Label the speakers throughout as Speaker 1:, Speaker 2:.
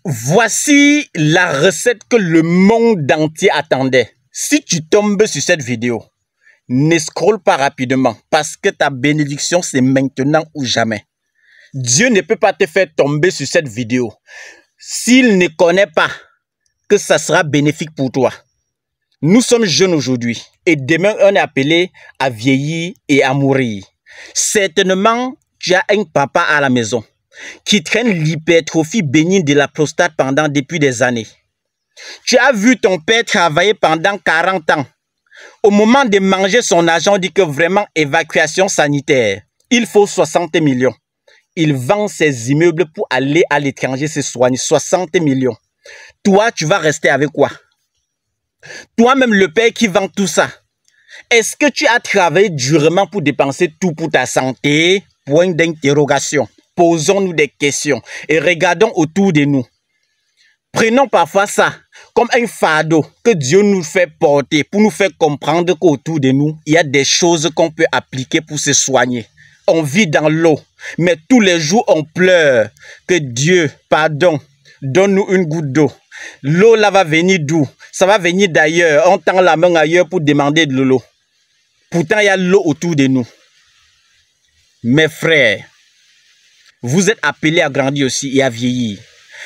Speaker 1: Voici la recette que le monde entier attendait. Si tu tombes sur cette vidéo, ne scrolle pas rapidement parce que ta bénédiction, c'est maintenant ou jamais. Dieu ne peut pas te faire tomber sur cette vidéo s'il ne connaît pas que ça sera bénéfique pour toi. Nous sommes jeunes aujourd'hui et demain on est appelé à vieillir et à mourir. Certainement, tu as un papa à la maison qui traîne l'hypertrophie bénigne de la prostate depuis des années. Tu as vu ton père travailler pendant 40 ans. Au moment de manger son argent, on dit que vraiment évacuation sanitaire, il faut 60 millions. Il vend ses immeubles pour aller à l'étranger se soigner. 60 millions. Toi, tu vas rester avec quoi? Toi-même, le père qui vend tout ça. Est-ce que tu as travaillé durement pour dépenser tout pour ta santé? Point d'interrogation. Posons-nous des questions et regardons autour de nous. Prenons parfois ça comme un fardeau que Dieu nous fait porter pour nous faire comprendre qu'autour de nous, il y a des choses qu'on peut appliquer pour se soigner. On vit dans l'eau, mais tous les jours on pleure que Dieu, pardon, donne-nous une goutte d'eau. L'eau là va venir d'où? Ça va venir d'ailleurs. On tend la main ailleurs pour demander de l'eau. Pourtant, il y a l'eau autour de nous. Mes frères, vous êtes appelés à grandir aussi et à vieillir.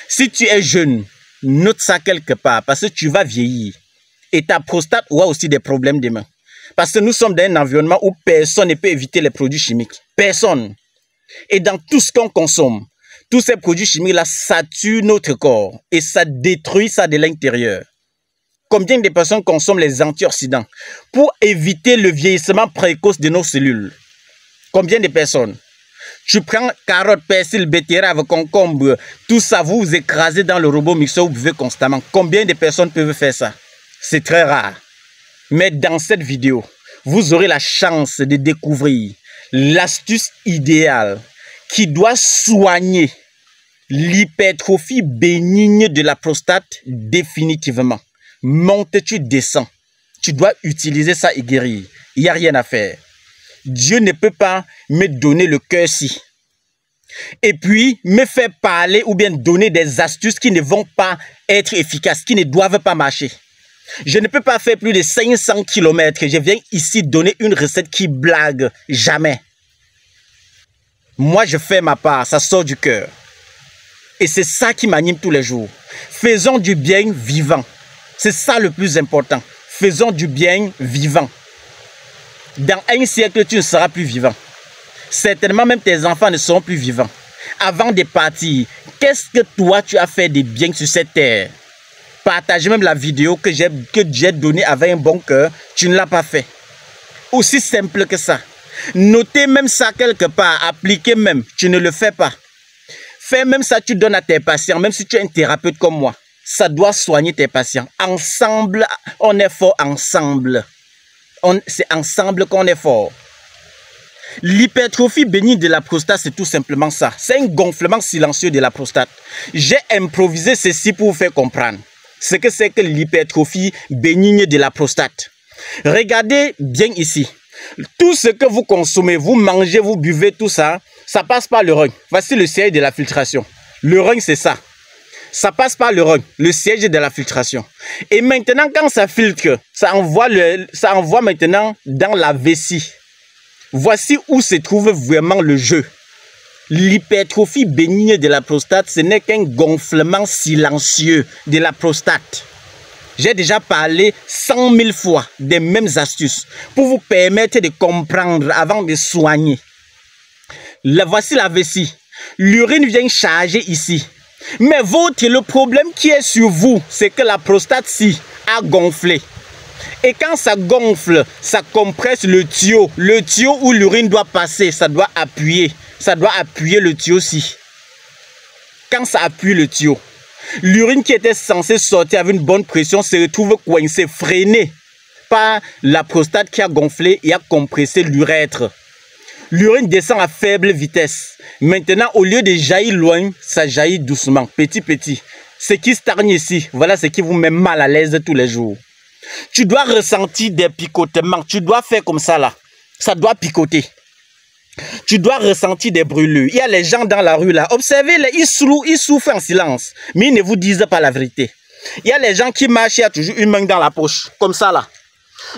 Speaker 1: Si tu es jeune, note ça quelque part parce que tu vas vieillir. Et ta prostate aura aussi des problèmes demain. Parce que nous sommes dans un environnement où personne ne peut éviter les produits chimiques. Personne. Et dans tout ce qu'on consomme, tous ces produits chimiques-là, ça tue notre corps. Et ça détruit ça de l'intérieur. Combien de personnes consomment les antioxydants pour éviter le vieillissement précoce de nos cellules? Combien de personnes? Tu prends carottes, persil, betterave, concombre, tout ça, vous vous écrasez dans le robot mixeur, vous buvez constamment. Combien de personnes peuvent faire ça? C'est très rare. Mais dans cette vidéo, vous aurez la chance de découvrir l'astuce idéale qui doit soigner l'hypertrophie bénigne de la prostate définitivement. Monte, tu descends. Tu dois utiliser ça et guérir. Il n'y a rien à faire. Dieu ne peut pas me donner le cœur si. Et puis, me faire parler ou bien donner des astuces qui ne vont pas être efficaces, qui ne doivent pas marcher. Je ne peux pas faire plus de 500 km. Je viens ici donner une recette qui blague. Jamais. Moi, je fais ma part. Ça sort du cœur. Et c'est ça qui m'anime tous les jours. Faisons du bien vivant. C'est ça le plus important. Faisons du bien vivant. Dans un siècle, tu ne seras plus vivant. Certainement, même tes enfants ne seront plus vivants. Avant de partir, qu'est-ce que toi, tu as fait de bien sur cette terre? Partagez même la vidéo que j'ai donnée avec un bon cœur. Tu ne l'as pas fait. Aussi simple que ça. Notez même ça quelque part. Appliquez même. Tu ne le fais pas. Fais même ça, tu donnes à tes patients. Même si tu es un thérapeute comme moi. Ça doit soigner tes patients. Ensemble, on est fort ensemble. C'est ensemble qu'on est fort. L'hypertrophie bénigne de la prostate, c'est tout simplement ça. C'est un gonflement silencieux de la prostate. J'ai improvisé ceci pour vous faire comprendre ce que c'est que l'hypertrophie bénigne de la prostate. Regardez bien ici. Tout ce que vous consommez, vous mangez, vous buvez, tout ça, ça passe par le rein. Voici le siège de la filtration. Le rein, c'est ça. Ça passe par le rein, le siège de la filtration. Et maintenant, quand ça filtre, ça envoie maintenant dans la vessie. Voici où se trouve vraiment le jeu. L'hypertrophie bénigne de la prostate, ce n'est qu'un gonflement silencieux de la prostate. J'ai déjà parlé 100 000 fois des mêmes astuces pour vous permettre de comprendre avant de soigner. Voici la vessie. L'urine vient charger ici. Mais le problème qui est sur vous, c'est que la prostate-ci a gonflé. Et quand ça gonfle, ça compresse le tuyau. Le tuyau où l'urine doit passer, ça doit appuyer. Ça doit appuyer le tuyau-ci. Quand ça appuie le tuyau, l'urine qui était censée sortir avec une bonne pression se retrouve coincée, freinée par la prostate qui a gonflé et a compressé l'urètre. L'urine descend à faible vitesse. Maintenant, au lieu de jaillir loin, ça jaillit doucement, petit. Ce qui stagne ici, voilà ce qui vous met mal à l'aise tous les jours. Tu dois ressentir des picotements. Tu dois faire comme ça là. Ça doit picoter. Tu dois ressentir des brûlures. Il y a les gens dans la rue là. Observez-les, ils souffrent en silence. Mais ils ne vous disent pas la vérité. Il y a les gens qui marchent, il y a toujours une main dans la poche. Comme ça là.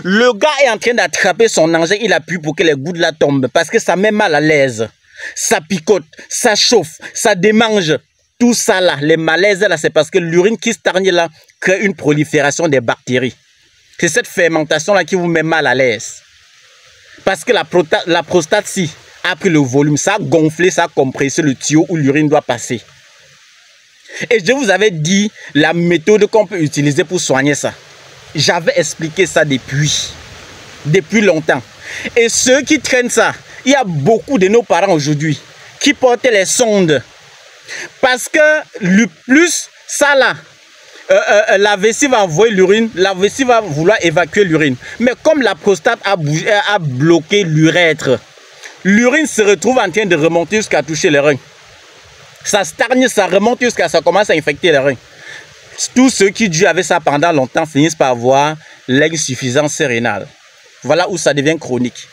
Speaker 1: Le gars est en train d'attraper son engin, il appuie pour que les gouttes là tombent. Parce que ça met mal à l'aise. Ça picote, ça chauffe, ça démange. Tout ça là, les malaises là, c'est parce que l'urine qui stagne là crée une prolifération des bactéries. C'est cette fermentation là qui vous met mal à l'aise. Parce que la prostate, si, a pris le volume, ça a gonflé, ça a compressé le tuyau où l'urine doit passer. Et je vous avais dit la méthode qu'on peut utiliser pour soigner ça. J'avais expliqué ça depuis longtemps. Et ceux qui traînent ça, il y a beaucoup de nos parents aujourd'hui qui portent les sondes. Parce que le plus ça là, la vessie va envoyer l'urine, la vessie va vouloir évacuer l'urine. Mais comme la prostate a bloqué l'urètre, l'urine se retrouve en train de remonter jusqu'à toucher les reins. Ça stagne, ça remonte jusqu'à ça commence à infecter les reins. Tous ceux qui durent avec ça pendant longtemps finissent par avoir l'insuffisance rénale. Voilà où ça devient chronique.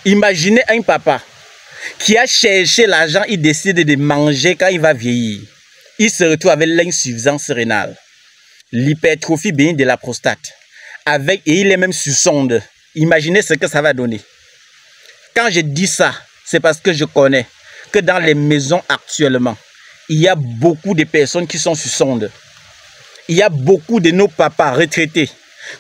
Speaker 1: Imaginez un papa qui a cherché l'argent, il décide de manger quand il va vieillir. Il se retrouve avec l'insuffisance rénale, l'hypertrophie bénigne de la prostate. Et il est même sur sonde. Imaginez ce que ça va donner. Quand je dis ça, c'est parce que je connais que dans les maisons actuellement, il y a beaucoup de personnes qui sont sur sonde. Il y a beaucoup de nos papas retraités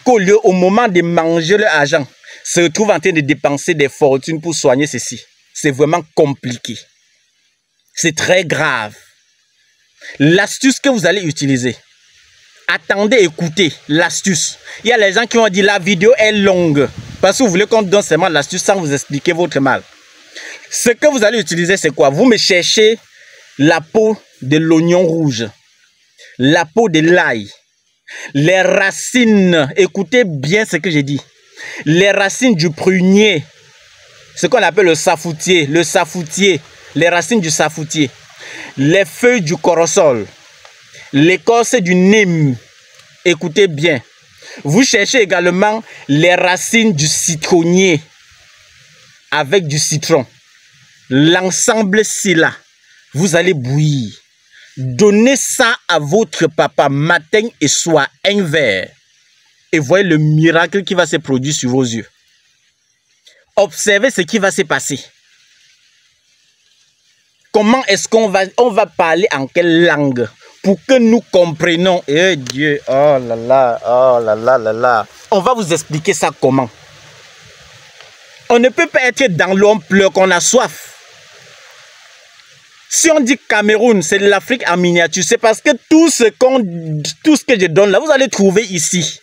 Speaker 1: qu'au lieu, au moment de manger leur argent, se retrouvent en train de dépenser des fortunes pour soigner ceci. C'est vraiment compliqué. C'est très grave. L'astuce que vous allez utiliser, attendez, écoutez l'astuce. Il y a les gens qui ont dit la vidéo est longue parce que vous voulez qu'on donne seulement l'astuce sans vous expliquer votre mal. Ce que vous allez utiliser, c'est quoi? Vous me cherchez la peau de l'oignon rouge, la peau de l'ail, les racines, écoutez bien ce que j'ai dit, les racines du prunier, ce qu'on appelle le safoutier, les racines du safoutier, les feuilles du corosol, l'écorce du nîmes, écoutez bien. Vous cherchez également les racines du citronnier avec du citron. L'ensemble, c'est là. Vous allez bouillir. Donnez ça à votre papa matin et soir, un verre. Et voyez le miracle qui va se produire sur vos yeux. Observez ce qui va se passer. Comment est-ce qu'on va parler en quelle langue pour que nous comprenions? Eh Dieu, oh là là, oh là là là là. On va vous expliquer ça comment. On ne peut pas être dans l'eau, on pleure qu'on a soif. Si on dit Cameroun, c'est l'Afrique en miniature, c'est parce que tout ce que je donne là, vous allez trouver ici.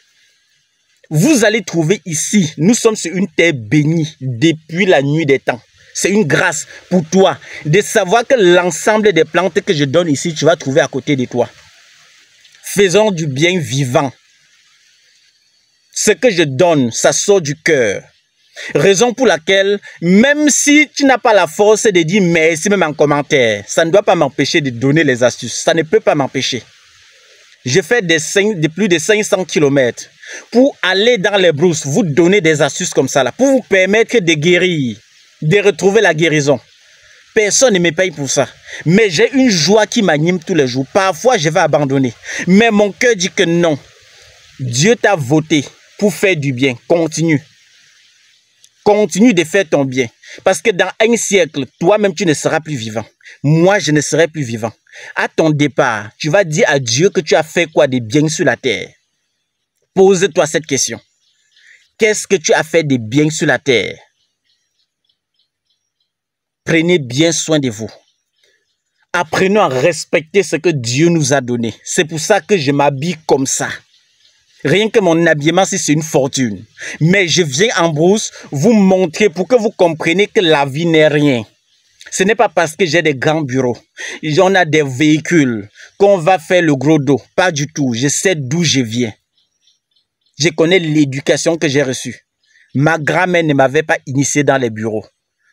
Speaker 1: Vous allez trouver ici. Nous sommes sur une terre bénie depuis la nuit des temps. C'est une grâce pour toi de savoir que l'ensemble des plantes que je donne ici, tu vas trouver à côté de toi. Faisons du bien vivant. Ce que je donne, ça sort du cœur. Raison pour laquelle, même si tu n'as pas la force de dire merci même en commentaire, ça ne doit pas m'empêcher de donner les astuces. Ça ne peut pas m'empêcher. Je fais de plus de 500 km pour aller dans les brousses, vous donner des astuces comme ça, là, pour vous permettre de guérir, de retrouver la guérison. Personne ne me paye pour ça. Mais j'ai une joie qui m'anime tous les jours. Parfois, je vais abandonner. Mais mon cœur dit que non. Dieu t'a voté pour faire du bien. Continue. Continue de faire ton bien. Parce que dans un siècle, toi-même, tu ne seras plus vivant. Moi, je ne serai plus vivant. À ton départ, tu vas dire à Dieu que tu as fait quoi de bien sur la terre. Pose-toi cette question. Qu'est-ce que tu as fait de bien sur la terre? Prenez bien soin de vous. Apprenons à respecter ce que Dieu nous a donné. C'est pour ça que je m'habille comme ça. Rien que mon habillement, c'est une fortune. Mais je viens en brousse vous montrer pour que vous compreniez que la vie n'est rien. Ce n'est pas parce que j'ai des grands bureaux, on a des véhicules, qu'on va faire le gros dos. Pas du tout. Je sais d'où je viens. Je connais l'éducation que j'ai reçue. Ma grand-mère ne m'avait pas initié dans les bureaux.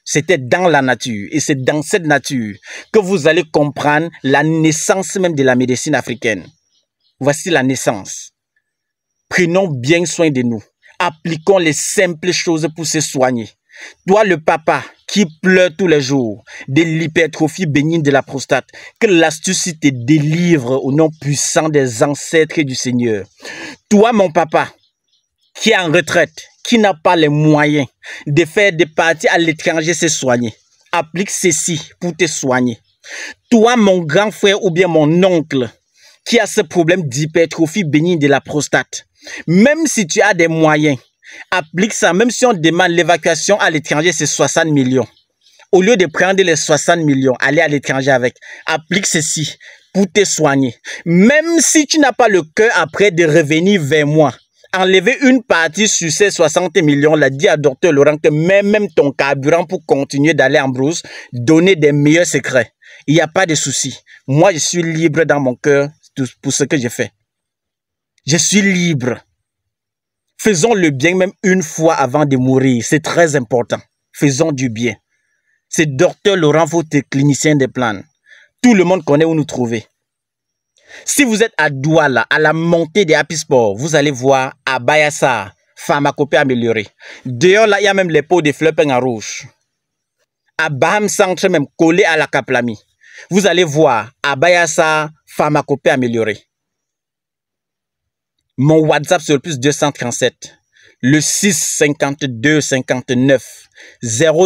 Speaker 1: C'était dans la nature. Et c'est dans cette nature que vous allez comprendre la naissance même de la médecine africaine. Voici la naissance. Prenons bien soin de nous. Appliquons les simples choses pour se soigner. Toi, le papa qui pleure tous les jours de l'hypertrophie bénigne de la prostate, que l'astuce te délivre au nom puissant des ancêtres du Seigneur. Toi, mon papa, qui est en retraite, qui n'a pas les moyens de faire des parties à l'étranger se soigner, applique ceci pour te soigner. Toi, mon grand frère ou bien mon oncle, qui a ce problème d'hypertrophie bénigne de la prostate, même si tu as des moyens, applique ça. Même si on demande l'évacuation à l'étranger, c'est 60 millions. Au lieu de prendre les 60 millions, aller à l'étranger avec, applique ceci pour te soigner. Même si tu n'as pas le cœur après de revenir vers moi, enlever une partie sur ces 60 millions, l'a dit à Dr Laurent que même ton carburant pour continuer d'aller en brousse, donner des meilleurs secrets. Il n'y a pas de souci. Moi, je suis libre dans mon cœur pour ce que j'ai fait. Je suis libre. Faisons le bien même une fois avant de mourir. C'est très important. Faisons du bien. C'est Dr Laurent, votre clinicien des plans. Tout le monde connaît où nous trouver. Si vous êtes à Douala, à la montée des Happy Sport, vous allez voir à Bayassa, pharmacopée améliorée. Dehors, là, il y a même les pots de fleurs peints en rouge. À Baham Centre, même collé à la Kaplami, vous allez voir à Bayassa, pharmacopée améliorée. Mon WhatsApp sur le plus 237, le 652 59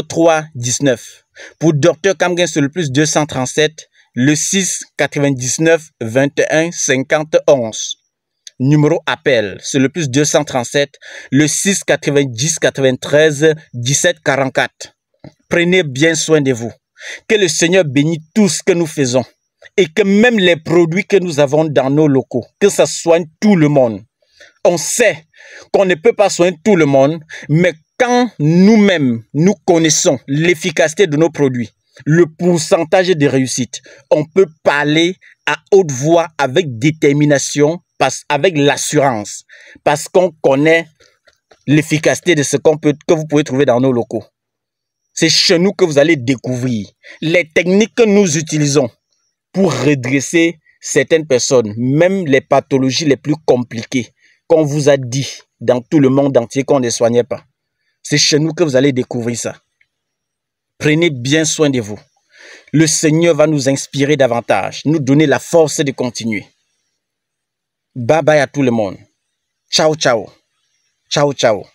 Speaker 1: 03 19. Pour Dr Kamgen sur le plus 237, le 6 99 21 50 11. Numéro appel sur le plus 237, le 6 90 93 17 44. Prenez bien soin de vous. Que le Seigneur bénisse tout ce que nous faisons. Et que même les produits que nous avons dans nos locaux, que ça soigne tout le monde. On sait qu'on ne peut pas soigner tout le monde, mais quand nous-mêmes, nous connaissons l'efficacité de nos produits, le pourcentage de réussite, on peut parler à haute voix avec détermination, avec l'assurance, parce qu'on connaît l'efficacité de ce que vous pouvez trouver dans nos locaux. C'est chez nous que vous allez découvrir les techniques que nous utilisons pour redresser certaines personnes, même les pathologies les plus compliquées qu'on vous a dit dans tout le monde entier qu'on ne soignait pas. C'est chez nous que vous allez découvrir ça. Prenez bien soin de vous. Le Seigneur va nous inspirer davantage, nous donner la force de continuer. Bye bye à tout le monde. Ciao, ciao. Ciao, ciao.